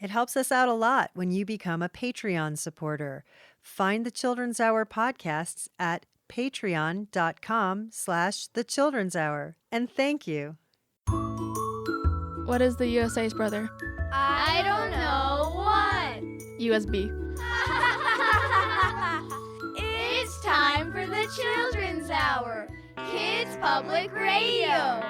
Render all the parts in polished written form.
It helps us out a lot when you become a Patreon supporter. Find the Children's Hour podcasts at patreon.com/The Children's Hour. And thank you. What is the USA's brother? I don't know what. USB. It's time for the Children's Hour, Kids Public Radio.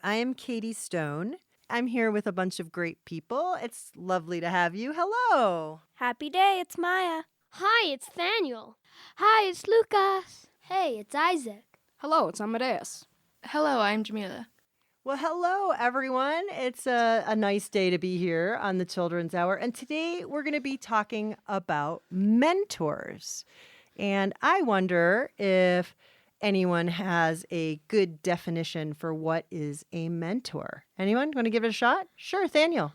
I am Katie Stone. I'm here with a bunch of great people. It's lovely to have you. Hello. Happy day, it's Maya. Hi, it's Daniel. Hi, it's Lucas. Hey, it's Isaac. Hello, it's Amadeus. Hello, I'm Jamila. Well, hello, everyone. It's a nice day to be here on the Children's Hour. And today we're going to be talking about mentors. And I wonder if anyone has a good definition for what is a mentor. Anyone want to give it a shot? Sure, Daniel.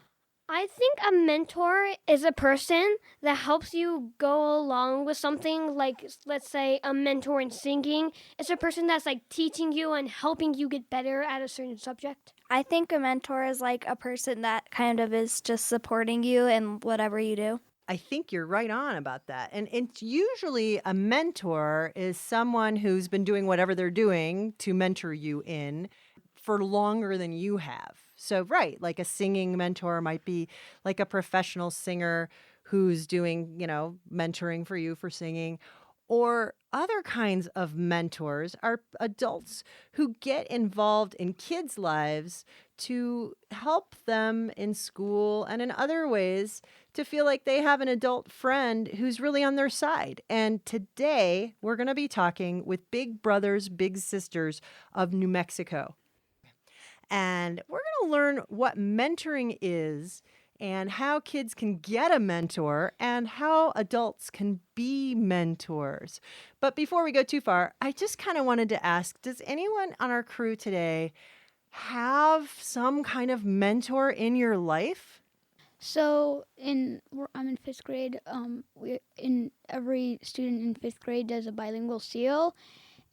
I think a mentor is a person that helps you go along with something, like, let's say, a mentor in singing. It's a person that's, like, teaching you and helping you get better at a certain subject. I think a mentor is like a person that kind of is just supporting you in whatever you do. I think you're right on about that. And it's usually a mentor is someone who's been doing whatever they're doing to mentor you in for longer than you have. So, right, like a singing mentor might be like a professional singer who's doing, mentoring for you for singing. Or other kinds of mentors are adults who get involved in kids' lives to help them in school and in other ways to feel like they have an adult friend who's really on their side. And today we're going to be talking with Big Brothers, Big Sisters of New Mexico. And we're going to learn what mentoring is and how kids can get a mentor and how adults can be mentors. But before we go too far, I just kind of wanted to ask, does anyone on our crew today have some kind of mentor in your life? So I'm in fifth grade. Every student in fifth grade does a bilingual seal,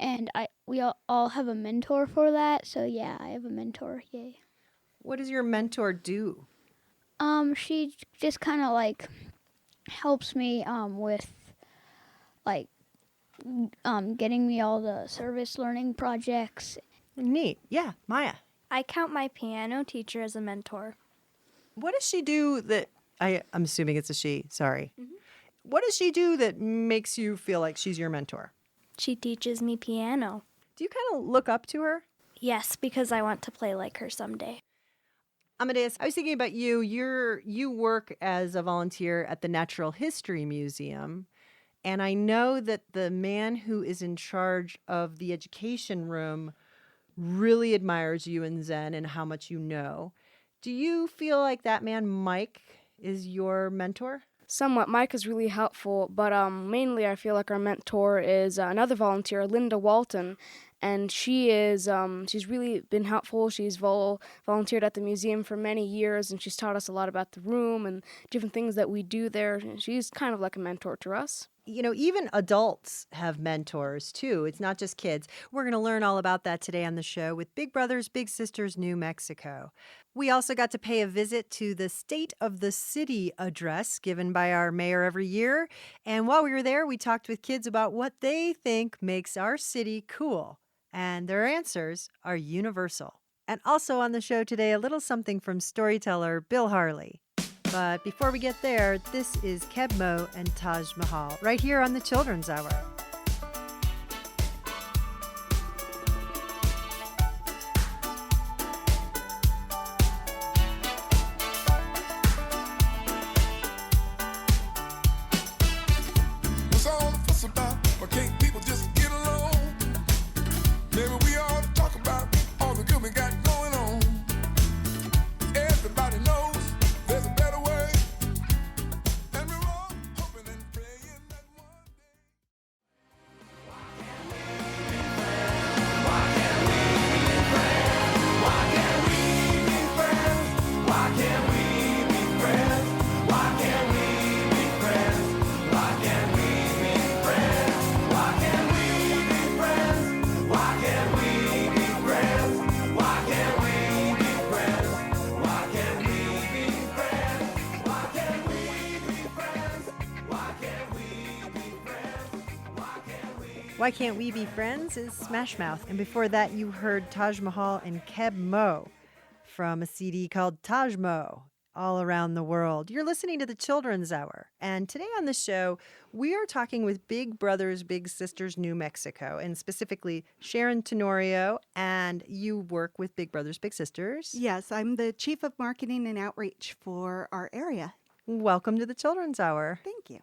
and we all have a mentor for that. So yeah, I have a mentor. Yay! What does your mentor do? She just kind of like helps me with like getting me all the service learning projects. Neat. Yeah, Maya. I count my piano teacher as a mentor. What does she do that I'm assuming it's a she, sorry. Mm-hmm. What does she do that makes you feel like she's your mentor? She teaches me piano. Do you kind of look up to her? Yes, because I want to play like her someday. Amadeus, I was thinking about you. You work as a volunteer at the Natural History Museum, and I know that the man who is in charge of the education room really admires you and Zen and how much you know. Do you feel like that man, Mike, is your mentor? Somewhat. Mike is really helpful, but mainly I feel like our mentor is another volunteer, Linda Walton, and she's really been helpful. She's volunteered at the museum for many years, and she's taught us a lot about the room and different things that we do there. She's kind of like a mentor to us. Even adults have mentors, too. It's not just kids. We're going to learn all about that today on the show with Big Brothers, Big Sisters, New Mexico. We also got to pay a visit to the State of the City address given by our mayor every year. And while we were there, we talked with kids about what they think makes our city cool. And their answers are universal. And also on the show today, a little something from storyteller Bill Harley. But before we get there, this is Kebmo and Taj Mahal right here on the Children's Hour. What's all the fuss about? Why can't people just get along? Maybe we ought to talk about all the good we got going on. Everybody knows there's a better way, and we're all hoping and Why Can't We Be Friends is Smash Mouth. And before that, you heard Taj Mahal and Keb Mo from a CD called Taj Mo, All Around the World. You're listening to the Children's Hour. And today on the show, we are talking with Big Brothers Big Sisters New Mexico, and specifically Sharon Tenorio. And you work with Big Brothers Big Sisters. Yes, I'm the Chief of Marketing and Outreach for our area. Welcome to the Children's Hour. Thank you.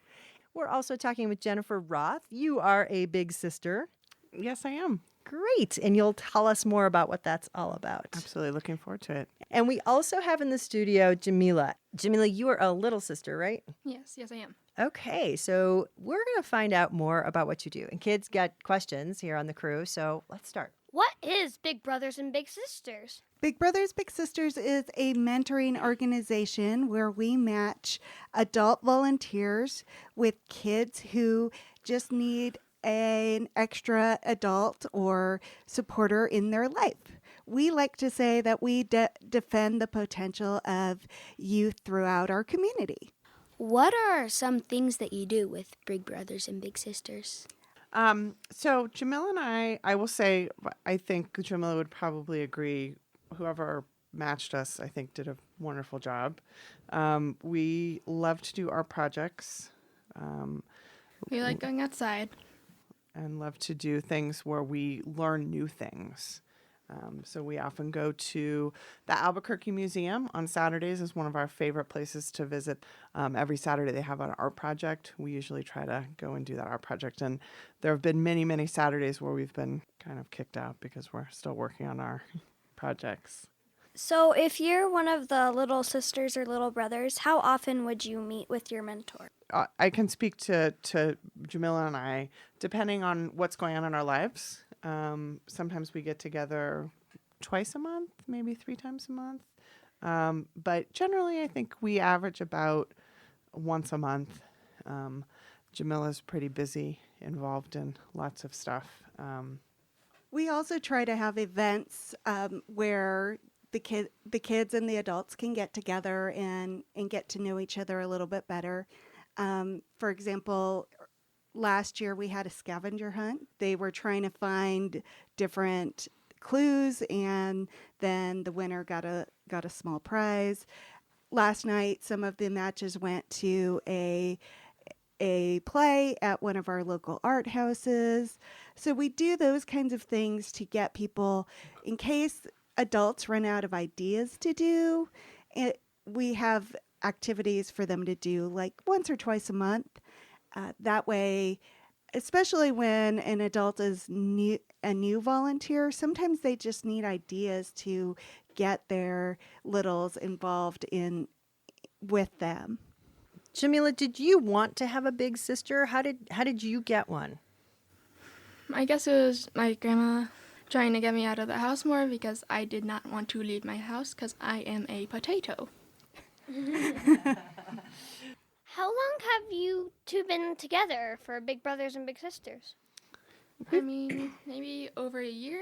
We're also talking with Jennifer Roth. You are a big sister. Yes, I am. Great. And you'll tell us more about what that's all about. Absolutely looking forward to it. And we also have in the studio Jamila. Jamila, you are a little sister, right? Yes, I am. Okay, so we're going to find out more about what you do. And kids got questions here on the crew, so let's start. What is Big Brothers and Big Sisters? Big Brothers Big Sisters is a mentoring organization where we match adult volunteers with kids who just need an extra adult or supporter in their life. We like to say that we defend the potential of youth throughout our community. What are some things that you do with Big Brothers and Big Sisters? So Jamila and I will say, I think Jamila would probably agree. Whoever matched us, I think, did a wonderful job. We love to do our projects. We like going outside. And love to do things where we learn new things. So we often go to the Albuquerque Museum on Saturdays is one of our favorite places to visit. Every Saturday they have an art project. We usually try to go and do that art project. And there have been many, many Saturdays where we've been kind of kicked out because we're still working on our projects. So if you're one of the little sisters or little brothers, how often would you meet with your mentor? I can speak to Jamila and I, depending on what's going on in our lives. Sometimes we get together twice a month, maybe 3 times a month. But generally, I think we average about once a month. Jamila's pretty busy, involved in lots of stuff. We also try to have events where the kids and the adults can get together and get to know each other a little bit better. For example, last year we had a scavenger hunt. They were trying to find different clues, and then the winner got a small prize. Last night, some of the matches went to a play at one of our local art houses. So we do those kinds of things to get people, in case adults run out of ideas to do, we have activities for them to do like once or twice a month. That way, especially when an adult is a new volunteer, sometimes they just need ideas to get their littles involved with them. Jamila, did you want to have a big sister? How did you get one? I guess it was my grandma trying to get me out of the house more because I did not want to leave my house because I am a potato. How long have you two been together for Big Brothers and Big Sisters? I mean, maybe over a year.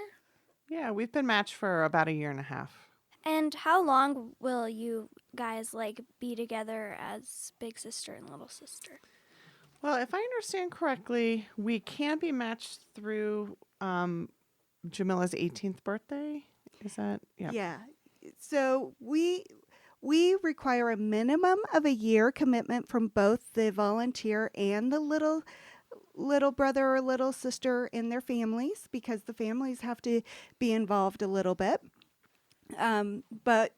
Yeah, we've been matched for about a year and a half. And how long will you guys be together as big sister and little sister? Well, if I understand correctly, we can be matched through Jamila's 18th birthday. Is that? Yeah. Yeah. So we require a minimum of a year commitment from both the volunteer and the little brother or little sister and their families, because the families have to be involved a little bit. But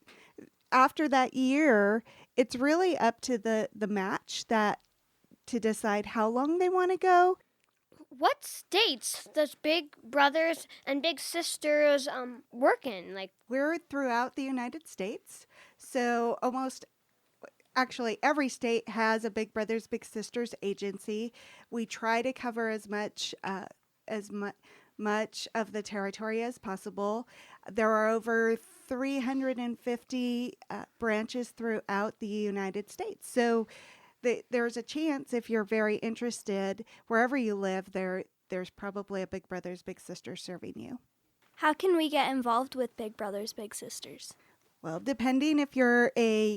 after that year, it's really up to the match to decide how long they want to go. What states does Big Brothers and Big Sisters work in? We're throughout the United States. So actually every state has a Big Brothers Big Sisters agency. We try to cover as much of the territory as possible. There are over 350 branches throughout the United States. So there's a chance, if you're very interested, wherever you live, there's probably a Big Brothers Big Sisters serving you. How can we get involved with Big Brothers Big Sisters? Well, depending if you're a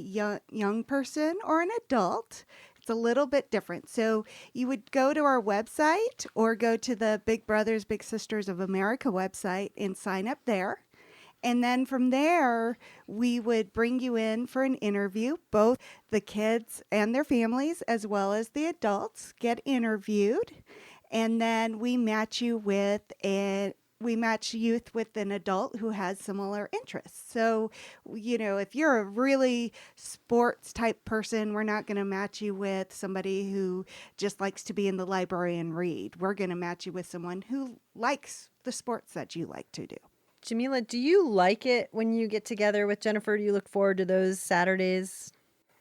young person or an adult, It's a little bit different. So you would go to our website or go to the Big Brothers Big Sisters of America website and sign up there. And then from there, we would bring you in for an interview. Both the kids and their families, as well as the adults, get interviewed. And then we match you with youth with an adult who has similar interests. So, if you're a really sports type person, we're not going to match you with somebody who just likes to be in the library and read. We're going to match you with someone who likes the sports that you like to do. Jamila, do you like it when you get together with Jennifer? Do you look forward to those Saturdays?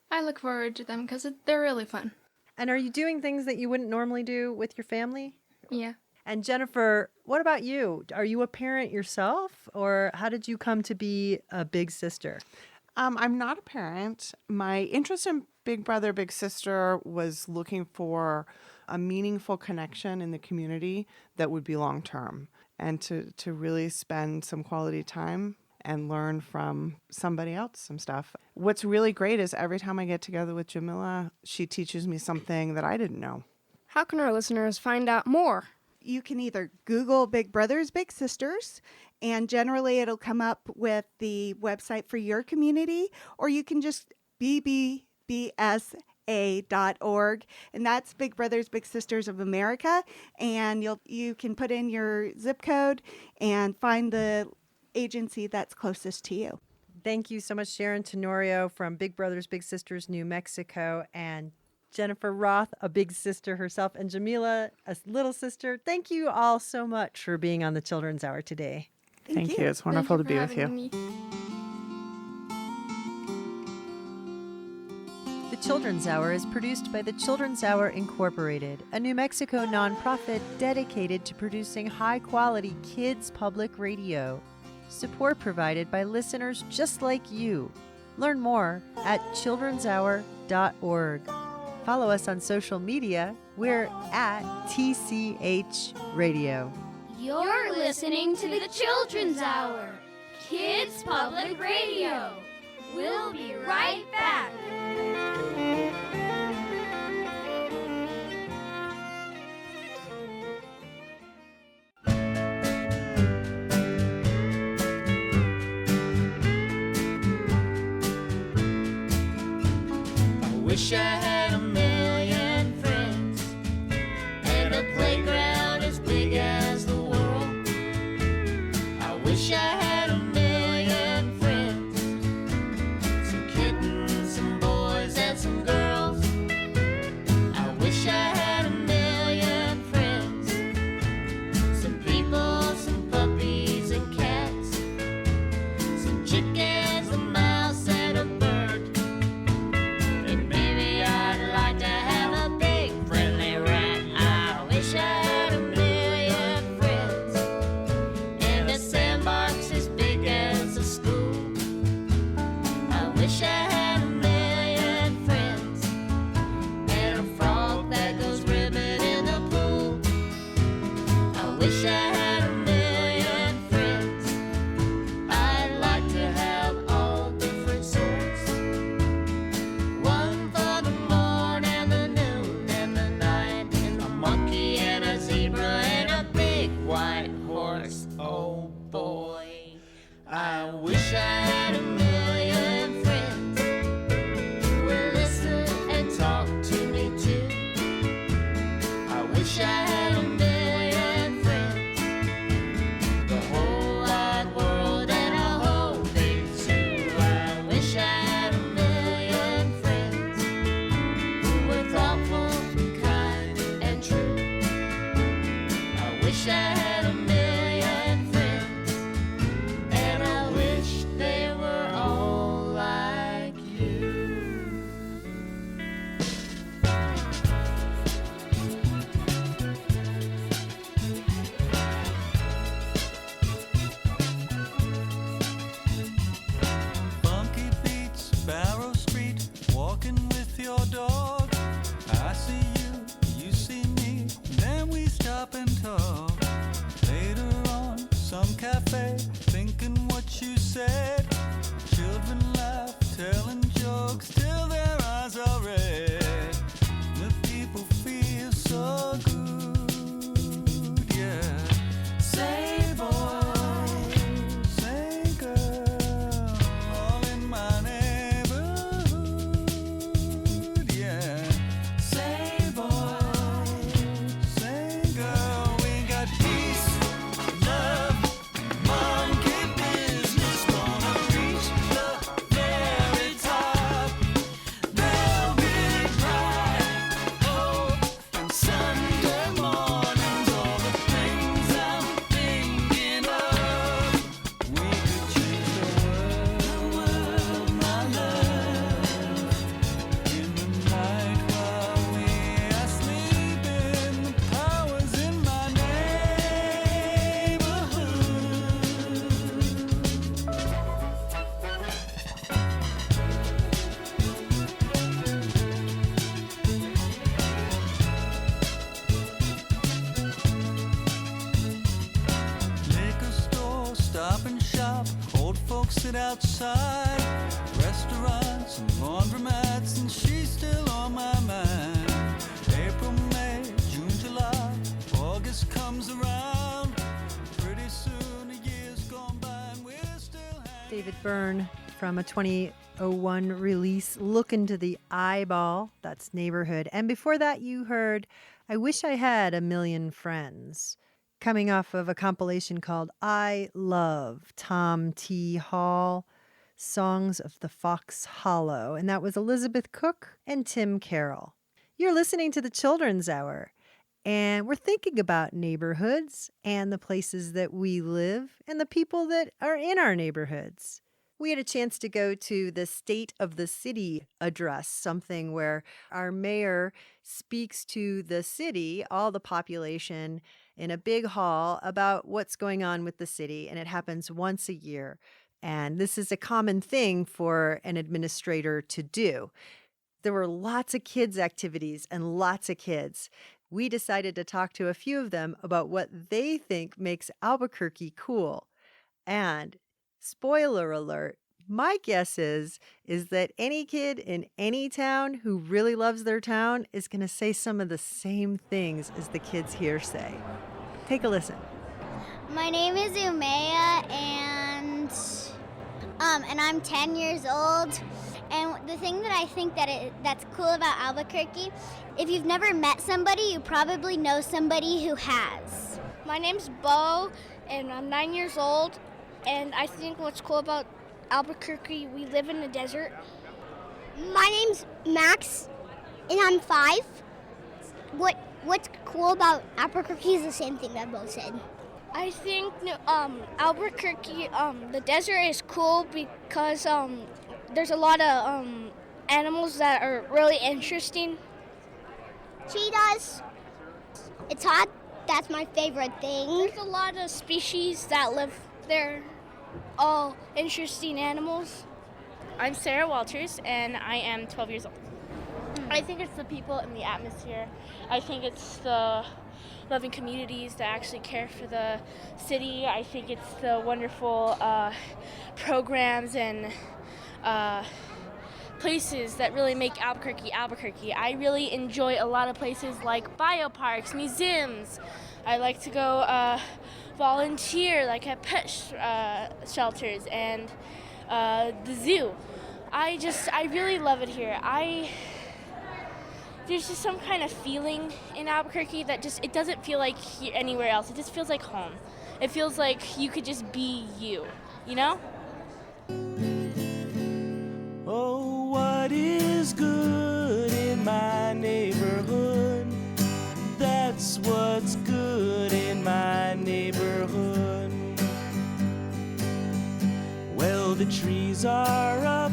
I look forward to them because they're really fun. And are you doing things that you wouldn't normally do with your family? Yeah. And Jennifer, what about you? Are you a parent yourself, or how did you come to be a big sister? I'm not a parent. My interest in Big Brother, Big Sister was looking for a meaningful connection in the community that would be long-term, and to really spend some quality time and learn from somebody else some stuff. What's really great is every time I get together with Jamila, she teaches me something that I didn't know. How can our listeners find out more? You can either Google Big Brothers Big Sisters, and generally it'll come up with the website for your community, or you can just BBBSA.org, and that's Big Brothers Big Sisters of America, and you can put in your zip code and find the agency that's closest to you. Thank you so much, Sharon Tenorio from Big Brothers Big Sisters New Mexico, and Jennifer Roth, a big sister herself, and Jamila, a little sister. Thank you all so much for being on the Children's Hour today. Thank you. It's wonderful to be with you. Me. The Children's Hour is produced by the Children's Hour Incorporated, a New Mexico nonprofit dedicated to producing high-quality kids public radio. Support provided by listeners just like you. Learn more at childrenshour.org. Follow us on social media. We're at TCH Radio. You're listening to the Children's Hour, Kids Public Radio. We'll be right back. I wish I had a million friends and a playground as big as the world. I wish I had a million friends, some kittens, some boys, and some girls. I wish I had a million friends, some people, some puppies and cats, some chickens, a mouse, and a bird. And maybe I'd like to have a big friendly rat. I wish I had a million friends and a sandbox as big as a school. I wish I had a million friends and a frog that goes ribbon in the pool. I wish I had a million friends. I'd like to have all different sorts. One for the morn and the noon and the night, and a monkey and a zebra and a big white horse. Oh boy, I wish I had a million friends who would listen and talk to me too. I wish I had a million friends, the whole wide world and a whole big zoo. I wish I had a million friends who were thoughtful, kind, and true. I wish I had a million friends, and I wish they were all like you. Funky beats, Barrow Street, walking with your dog. I see you, you see me, then we stop and talk. sit outside restaurants and laundromats, and she's still on my mind. April, May, June, July, August comes around. Pretty soon a year's gone by and we're still hanging. David Byrne from a 2001 release, Look Into the Eyeball. That's Neighborhood. And before that, you heard I Wish I Had a Million Friends, coming off of a compilation called I Love Tom T. Hall, Songs of the Fox Hollow. And that was Elizabeth Cook and Tim Carroll. You're listening to the Children's Hour, and we're thinking about neighborhoods and the places that we live and the people that are in our neighborhoods. We had a chance to go to the State of the City address, something where our mayor speaks to the city, all the population, in a big hall about what's going on with the city, and it happens once a year. And this is a common thing for an administrator to do. There were lots of kids' activities and lots of kids. We decided to talk to a few of them about what they think makes Albuquerque cool. And spoiler alert, my guess is that any kid in any town who really loves their town is going to say some of the same things as the kids here say. Take a listen. My name is Umea, and I'm 10 years old. And the thing that I think that's cool about Albuquerque, if you've never met somebody, you probably know somebody who has. My name's Bo, and I'm 9 years old. And I think what's cool about Albuquerque, we live in the desert. My name's Max, and I'm 5. What's cool about Albuquerque is the same thing that Bo said. I think Albuquerque, the desert is cool because there's a lot of animals that are really interesting. Cheetahs. It's hot. That's my favorite thing. There's a lot of species that live there, all interesting animals. I'm Sarah Walters, and I am 12 years old. I think it's the people and the atmosphere. I think it's the loving communities that actually care for the city. I think it's the wonderful programs and places that really make Albuquerque Albuquerque. I really enjoy a lot of places like bioparks, museums. I like to go volunteer like at pet shelters and the zoo. I really love it here. There's just some kind of feeling in Albuquerque that it doesn't feel like anywhere else. It just feels like home. It feels like you could just be you know? Oh, what is good in my neighborhood? That's what's good in my neighborhood. Well, the trees are up,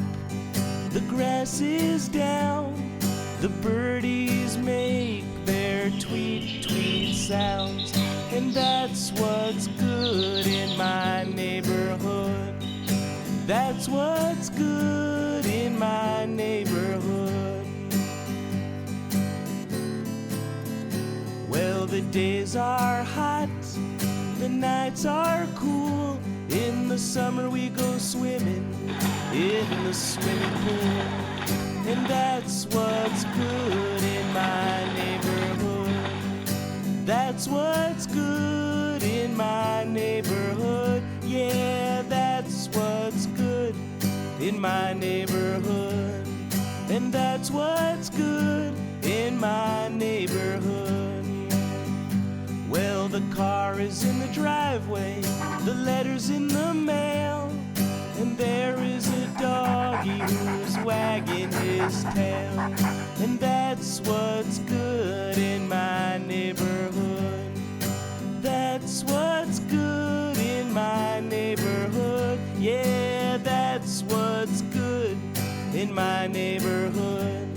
the grass is down, the birdies make their tweet, tweet sounds, and that's what's good in my neighborhood. That's what's good in my neighborhood. Well, the days are hot, the nights are cool. In the summer we go swimming in the swimming pool. And that's what's good in my neighborhood. That's what's good in my neighborhood. Yeah, that's what's good in my neighborhood. And that's what's good in my neighborhood. Well, the car is in the driveway, the letter's in the mail, and there is a doggy who's wagging his tail. And that's what's good in my neighborhood. That's what's good in my neighborhood. Yeah, that's what's good in my neighborhood.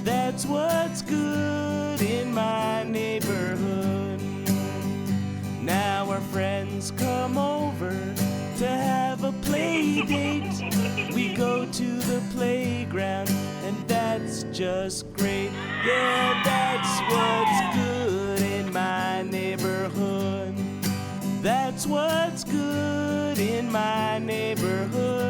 That's what's good in my neighborhood. Now our friends come over to have a play date. We go to the playground, and that's just great. Yeah, that's what's good in my neighborhood. That's what's good in my neighborhood.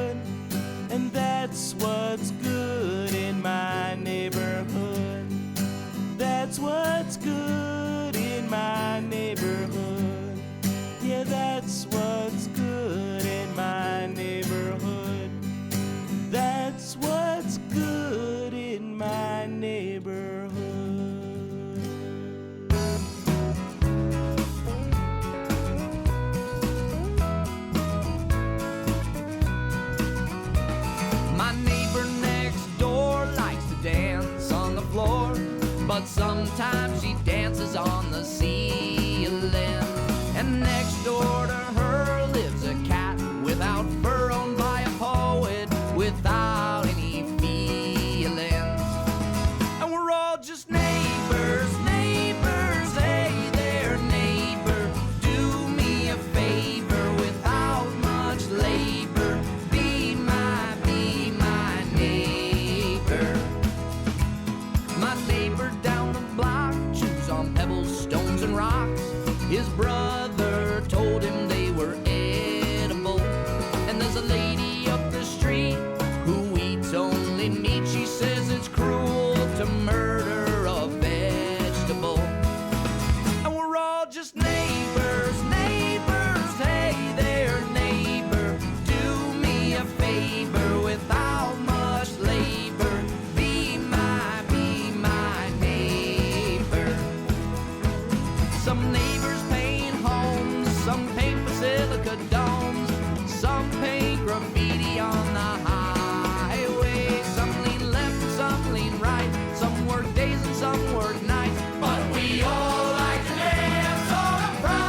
what's good in my neighborhood. Yeah, that's what's good in my neighborhood. That's what's good in my neighborhood. My neighbor next door likes to dance on the floor, but sometimes she dances on the ceiling. And next door to her lives a cat without fur, owned by a poet without any feelings. And we're all just neighbors, neighbors. Hey there, neighbor, do me a favor without much labor. Be my neighbor. My neighbor down the block chews on pebbles, stones, and rocks. His brother told him they were edible. And there's a lady up the street who eats only meat. She says it's cruel to murder a vegetable. And we're all just neighbors, neighbors. Hey there, neighbor, do me a favor without much labor. Be my neighbor. Some neighbors paint homes, some paint basilica domes, some paint graffiti on the highway. Some lean left and some lean right, some work days and some work nights, but we all like to dance on a Friday.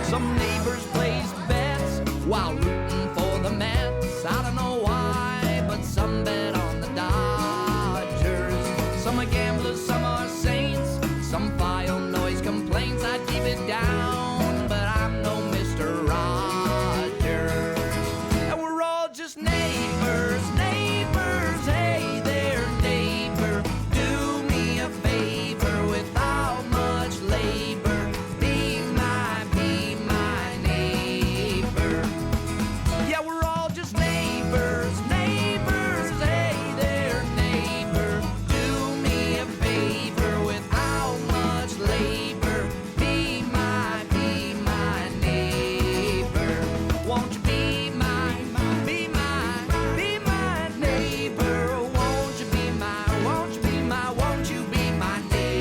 Some neighbors place bets while rooting for the Mets. I don't know why, but some bet on the Dodgers. Some are gamblers, some are saints, some file noise complaints. I keep it down, but I'm no Mr. Rogers. And we're all just neighbors, neighbors. Hey there, neighbor, do me a favor without much labor. Be my neighbor. Yeah, we're all just neighbors, neighbors. Hey there, neighbor, do me a favor without much labor. Be my neighbor. Won't you be my neighbor? Won't you be my, won't you be my, won't you be my neighbor?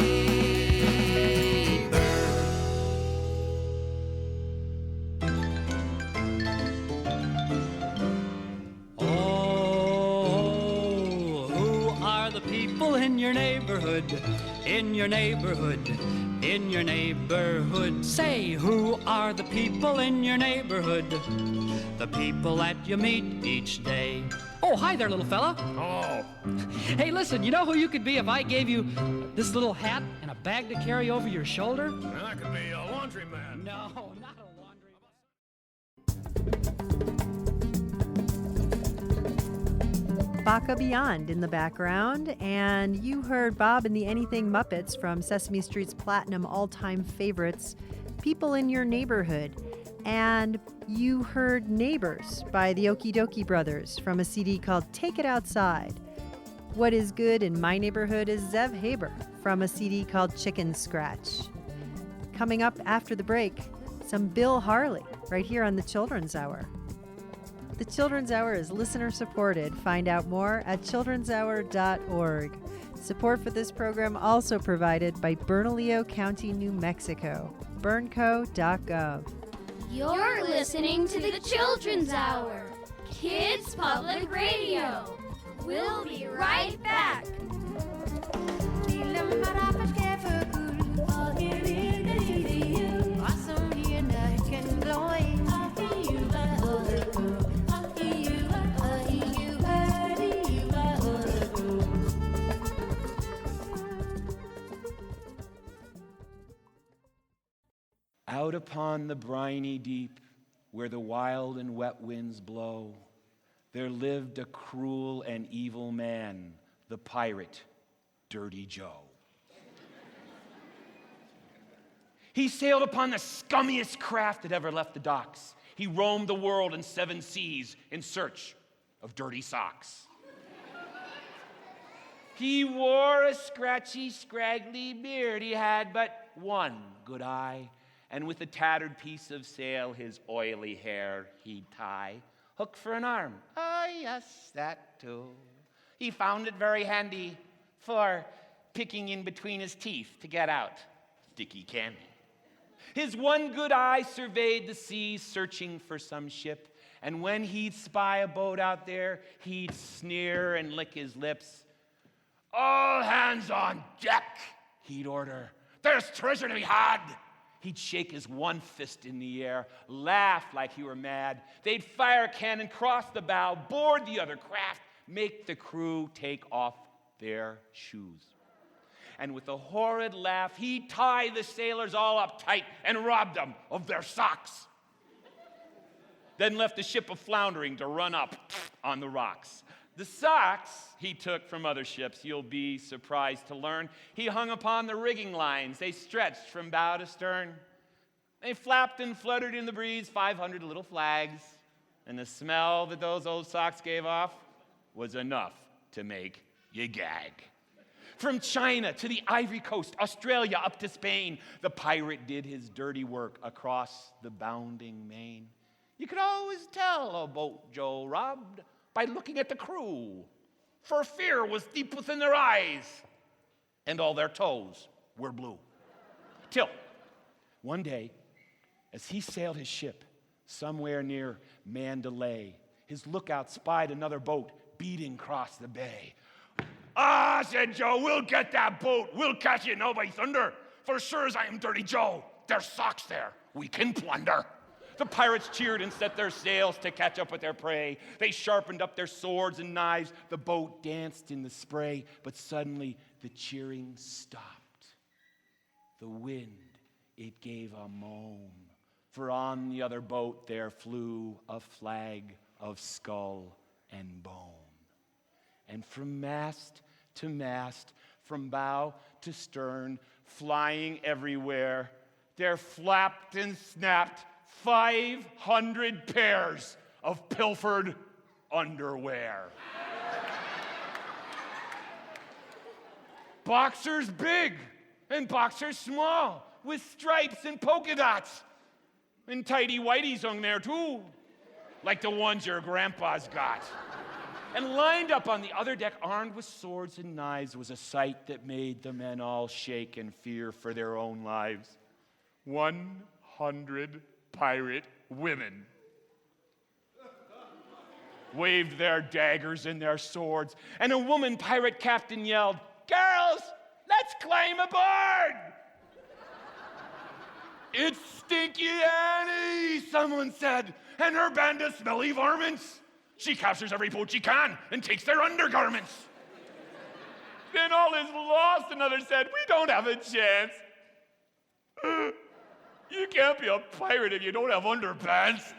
Oh, who are the people in your neighborhood? In your neighborhood, in your neighborhood. Say, who are the people in your neighborhood? The people that you meet each day. Oh, hi there, little fella. Oh. Hey, listen, you know who you could be if I gave you this little hat and a bag to carry over your shoulder? I could be a laundryman. No, not a Baka Beyond in the background, and you heard Bob and the Anything Muppets from Sesame Street's Platinum all-time favorites, People in Your Neighborhood. And you heard Neighbors by the Okie Dokie Brothers from a CD called Take It Outside. What is Good in My Neighborhood is Zev Haber from a CD called Chicken Scratch. Coming up after the break, some Bill Harley right here on the Children's Hour. The Children's Hour is listener-supported. Find out more at childrenshour.org. Support for this program also provided by Bernalillo County, New Mexico. bernco.gov. You're listening to the Children's Hour, Kids Public Radio. We'll be right back. Out upon the briny deep, where the wild and wet winds blow, there lived a cruel and evil man, the pirate, Dirty Joe. He sailed upon the scummiest craft that ever left the docks. He roamed the world in 7 seas in search of dirty socks. He wore a scratchy, scraggly beard. He had but one good eye, and with a tattered piece of sail his oily hair he'd tie. Hook for an arm. Ah, yes, that too. He found it very handy for picking in between his teeth to get out sticky candy. His one good eye surveyed the seas, searching for some ship, and when he'd spy a boat out there, he'd sneer and lick his lips. All hands on deck, he'd order. There's treasure to be had. He'd shake his one fist in the air, laugh like he were mad. They'd fire a cannon, cross the bow, board the other craft, make the crew take off their shoes. And with a horrid laugh, he'd tie the sailors all up tight and rob them of their socks. Then left the ship a-floundering to run up on the rocks. The socks he took from other ships, you'll be surprised to learn. He hung upon the rigging lines. They stretched from bow to stern. They flapped and fluttered in the breeze, 500 little flags. And the smell that those old socks gave off was enough to make you gag. From China to the Ivory Coast, Australia up to Spain, the pirate did his dirty work across the bounding main. You could always tell a boat Joe robbed by looking at the crew, for fear was deep within their eyes, and all their toes were blue. Till one day, as he sailed his ship somewhere near Mandalay, his lookout spied another boat beating across the bay. Ah, said Joe, we'll get that boat. We'll catch it now by thunder. For sure as I am Dirty Joe, there's socks there we can plunder. The pirates cheered and set their sails to catch up with their prey. They sharpened up their swords and knives. The boat danced in the spray, but suddenly the cheering stopped. The wind, it gave a moan, for on the other boat there flew a flag of skull and bone. And from mast to mast, from bow to stern, flying everywhere, there flapped and snapped 500 pairs of pilfered underwear. Boxers big and boxers small, with stripes and polka dots. And tighty whities hung there too, like the ones your grandpa's got. And lined up on the other deck, armed with swords and knives, was a sight that made the men all shake in fear for their own lives. 100 pirate women waved their daggers and their swords, and a woman pirate captain yelled, "Girls, let's climb aboard!" "It's Stinky Annie," someone said, "and her band of smelly varmints. She captures every boat she can and takes their undergarments." "Then all is lost," another said. "We don't have a chance." "You can't be a pirate if you don't have underpants."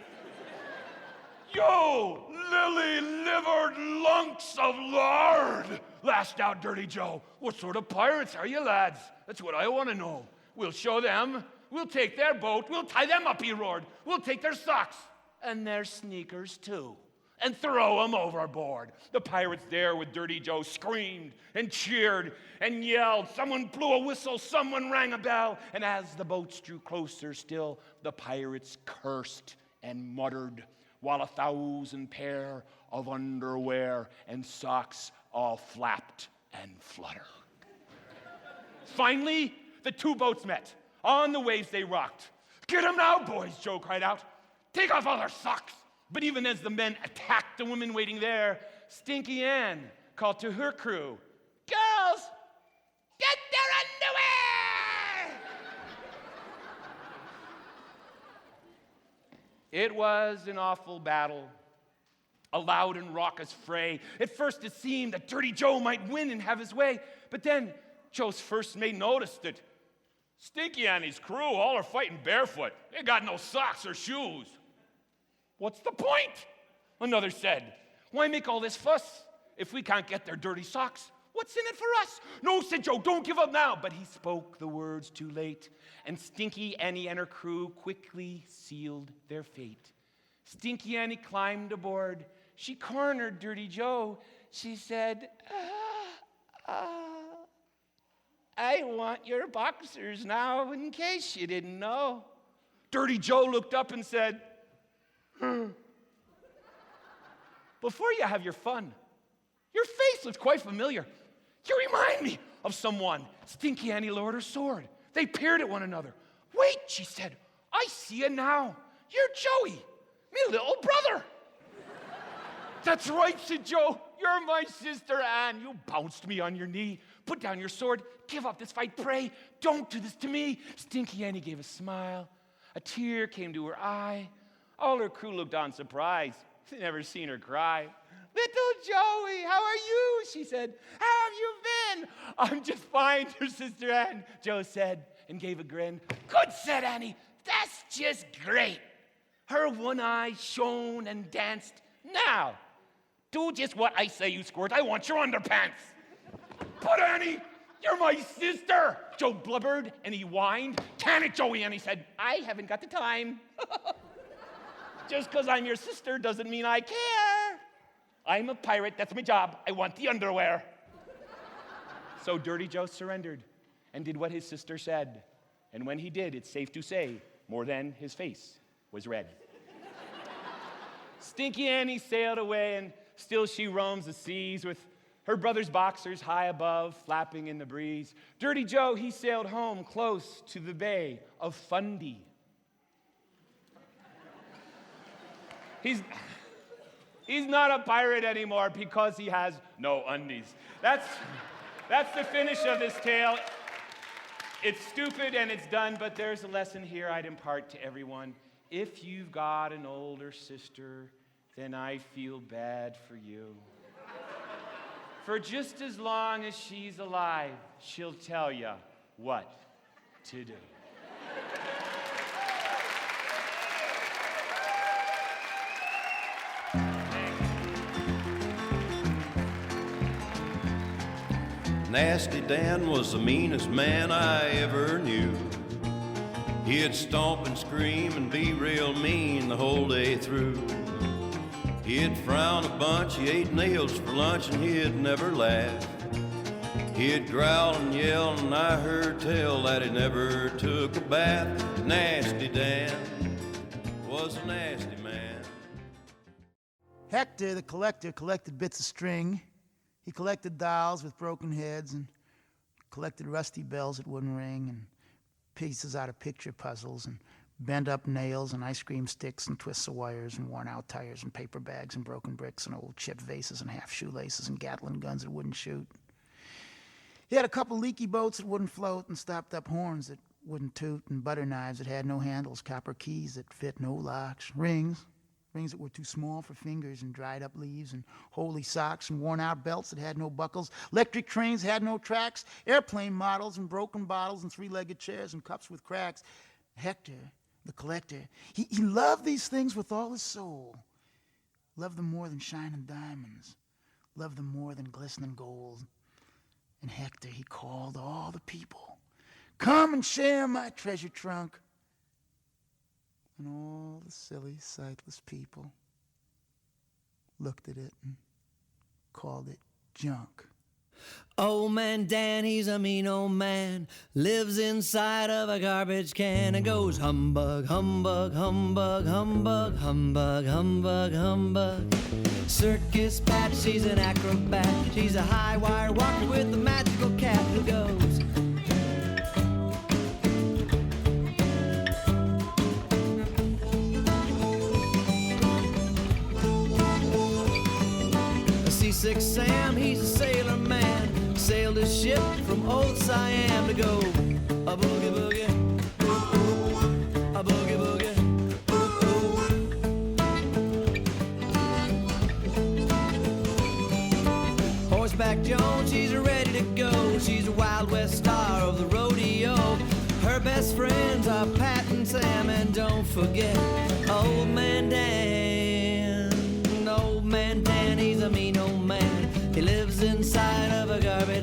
"Yo, lily-livered lunks of lard," lashed out Dirty Joe. "What sort of pirates are you, lads? That's what I want to know. We'll show them. We'll take their boat. We'll tie them up," he roared. "We'll take their socks and their sneakers, too, and throw them overboard." The pirates there with Dirty Joe screamed and cheered and yelled. Someone blew a whistle, someone rang a bell, and as the boats drew closer still, the pirates cursed and muttered, while 1,000 pair of underwear and socks all flapped and fluttered. Finally, the two boats met. On the waves they rocked. "Get them now, boys," Joe cried out. "Take off all their socks." But even as the men attacked the women waiting there, Stinky Ann called to her crew, "Girls, get their underwear!" It was an awful battle, a loud and raucous fray. At first it seemed that Dirty Joe might win and have his way, but then Joe's first mate noticed that Stinky Annie's crew all are fighting barefoot. They got no socks or shoes. "What's the point?" another said. Why make all this fuss if we can't get their dirty socks? What's in it for us? No, said Joe, don't give up now. But he spoke the words too late, and Stinky Annie and her crew quickly sealed their fate. Stinky Annie climbed aboard. She cornered Dirty Joe. She said, I want your boxers now, in case you didn't know. Dirty Joe looked up and said, Before you have your fun, your face looks quite familiar. You remind me of someone. Stinky Annie lowered her sword. They peered at one another. Wait, she said, I see you now. You're Joey, me little brother. That's right, said Joe. You're my sister Anne. You bounced me on your knee. Put down your sword. Give up this fight, pray. Don't do this to me. Stinky Annie gave a smile. A tear came to her eye. All her crew looked on surprised. They never seen her cry. Little Joey, how are you? She said. How have you been? I'm just fine, her sister Anne, Joe said, and gave a grin. Good, said Annie. That's just great. Her one eye shone and danced. Now, do just what I say, you squirt. I want your underpants. But Annie, you're my sister. Joe blubbered and he whined. Can it, Joey? And he said, I haven't got the time. Just because I'm your sister doesn't mean I care. I'm a pirate. That's my job. I want the underwear. So Dirty Joe surrendered and did what his sister said. And when he did, it's safe to say, more than his face was red. Stinky Annie sailed away, and still she roams the seas with her brother's boxers high above, flapping in the breeze. Dirty Joe, he sailed home close to the Bay of Fundy. He's not a pirate anymore because he has no undies. That's the finish of this tale. It's stupid and it's done, but there's a lesson here I'd impart to everyone. If you've got an older sister, then I feel bad for you. For just as long as she's alive, she'll tell you what to do. Nasty Dan was the meanest man I ever knew. He'd stomp and scream and be real mean the whole day through. He'd frown a bunch, he ate nails for lunch, and he'd never laugh. He'd growl and yell, and I heard tell that he never took a bath. Nasty Dan was a nasty man. Hector, the collector, collected bits of string. He collected dolls with broken heads and collected rusty bells that wouldn't ring and pieces out of picture puzzles and bent up nails and ice cream sticks and twists of wires and worn out tires and paper bags and broken bricks and old chipped vases and half shoelaces and Gatling guns that wouldn't shoot. He had a couple leaky boats that wouldn't float and stopped up horns that wouldn't toot and butter knives that had no handles, copper keys that fit no locks, rings that were too small for fingers and dried up leaves and holy socks and worn out belts that had no buckles, electric trains had no tracks, airplane models and broken bottles and three-legged chairs and cups with cracks. Hector, the collector, he loved these things with all his soul. Loved them more than shining diamonds. Loved them more than glistening gold. And Hector, he called all the people. Come and share my treasure trunk. And all the silly, sightless people looked at it and called it junk. Old man Dan, he's a mean old man, lives inside of a garbage can and goes humbug, humbug, humbug, humbug, humbug, humbug, humbug. Circus Pat, she's an acrobat, she's a high wire walker with a magical cat who goes. Seasick Sam, he's a sailor man, sailed his ship from old Siam to go a boogie boogie, ooh, ooh, a boogie boogie, ooh, ooh. Horseback Joan, she's ready to go, she's a Wild West star of the rodeo. Her best friends are Pat and Sam, and don't forget Old Man Dan. Old Man Dan, he's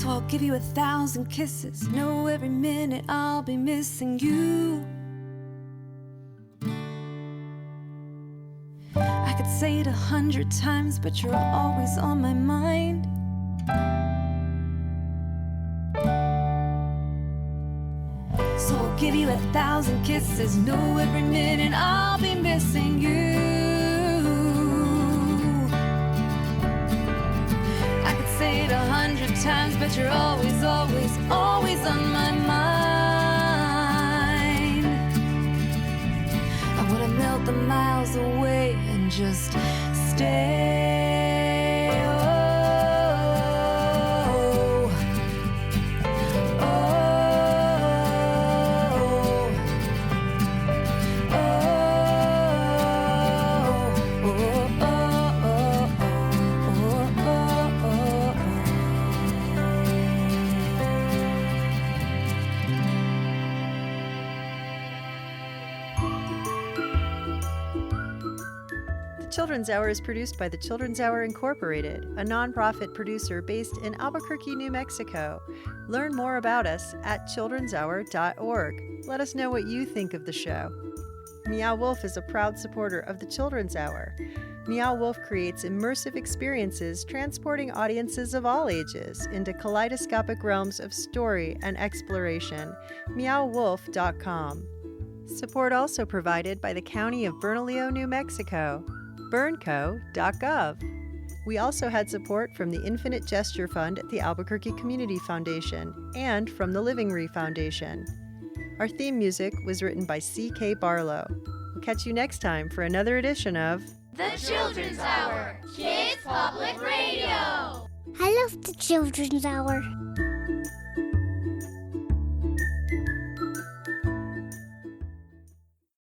So I'll give you 1,000 kisses. Know every minute I'll be missing you. I could say it 100 times, but you're always on my mind. So I'll give you 1,000 kisses. Know every minute I'll be missing you. I could say it 100 times, but you're always, always, always on my mind. I wanna melt the miles away and just stay. Children's Hour is produced by the Children's Hour Incorporated, a nonprofit producer based in Albuquerque, New Mexico. Learn more about us at childrenshour.org. Let us know what you think of the show. Meow Wolf is a proud supporter of the Children's Hour. Meow Wolf creates immersive experiences transporting audiences of all ages into kaleidoscopic realms of story and exploration. meowwolf.com. Support also provided by the County of Bernalillo, New Mexico. burnco.gov. We also had support from the Infinite Gesture Fund at the Albuquerque Community Foundation and from the Living Re Foundation. Our theme music was written by C.K. Barlow. We'll catch you next time for another edition of The Children's Hour, Kids Public Radio. I love the Children's Hour.